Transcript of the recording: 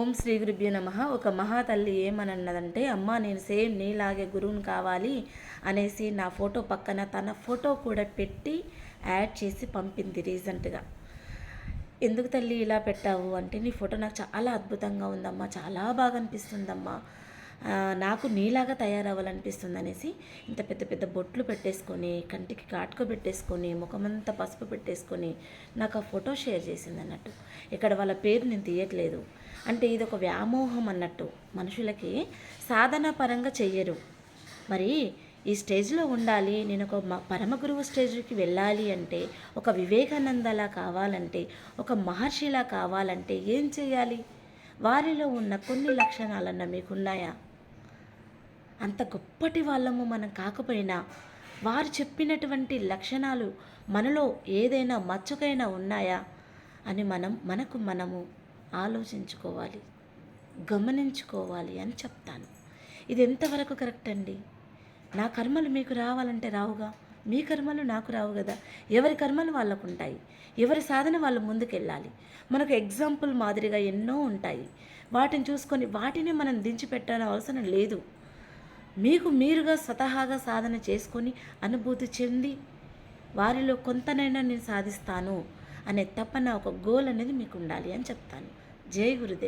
ఓం శ్రీ గురుభ్యో నమః. ఒక మహాతల్లి ఏమనన్నదంటే, అమ్మ నేను సేమ్ నీలాగే గురువుని కావాలి అనేసి నా ఫోటో పక్కన తన ఫోటో కూడా పెట్టి యాడ్ చేసి పంపింది రీసెంట్గా. ఎందుకు తల్లి ఇలా పెట్టావు అంటే, నీ ఫోటో నాకు చాలా అద్భుతంగా ఉందమ్మా, చాలా బాగా అనిపిస్తుందమ్మా, నాకు నీలాగా తయారవ్వాలనిపిస్తుంది అనేసి ఇంత పెద్ద పెద్ద బొట్లు పెట్టేసుకొని, కంటికి కాటుక పెట్టేసుకొని, ముఖమంతా పసుపు పెట్టేసుకొని నాకు ఆ ఫోటో షేర్ చేసింది అన్నట్టు. ఇక్కడ వాళ్ళ పేరు నేను తీయట్లేదు, అంటే ఇది ఒక వ్యామోహం అన్నట్టు. మనుషులకి సాధన పరంగా చెయ్యరు. మరి ఈ స్టేజ్లో ఉండాలి, నేను ఒక పరమ గురువు స్టేజ్కి వెళ్ళాలి అంటే, ఒక వివేకానందలా కావాలంటే, ఒక మహర్షిలా కావాలంటే ఏం చేయాలి? వారిలో ఉన్న కొన్ని లక్షణాలన్నా మీకున్నాయా? అంత గొప్పటి వాళ్ళము మనం కాకపోయినా వారు చెప్పినటువంటి లక్షణాలు మనలో ఏదైనా మచ్చుకైనా ఉన్నాయా అని మనము ఆలోచించుకోవాలి, గమనించుకోవాలి అని చెప్తాను. ఇది ఎంతవరకు కరెక్ట్ అండి? నా కర్మలు మీకు రావాలంటే రావుగా, మీ కర్మలు నాకు రావు కదా. ఎవరి కర్మలు వాళ్ళకు ఉంటాయి, ఎవరి సాధన వాళ్ళు ముందుకెళ్ళాలి. మనకు ఎగ్జాంపుల్ మాదిరిగా ఎన్నో ఉంటాయి, వాటిని చూసుకొని వాటిని మనం దించిపెట్టాల్సిన అవసరం లేదు. మీకు మీరుగా స్వతహాగా సాధన చేసుకొని అనుభూతి చెంది వారిలో కొంతనైనా నేను సాధిస్తాను అనే తపన, ఒక గోల్ అనేది మీకు ఉండాలి అని చెప్తాను. జై గురుదేవ్.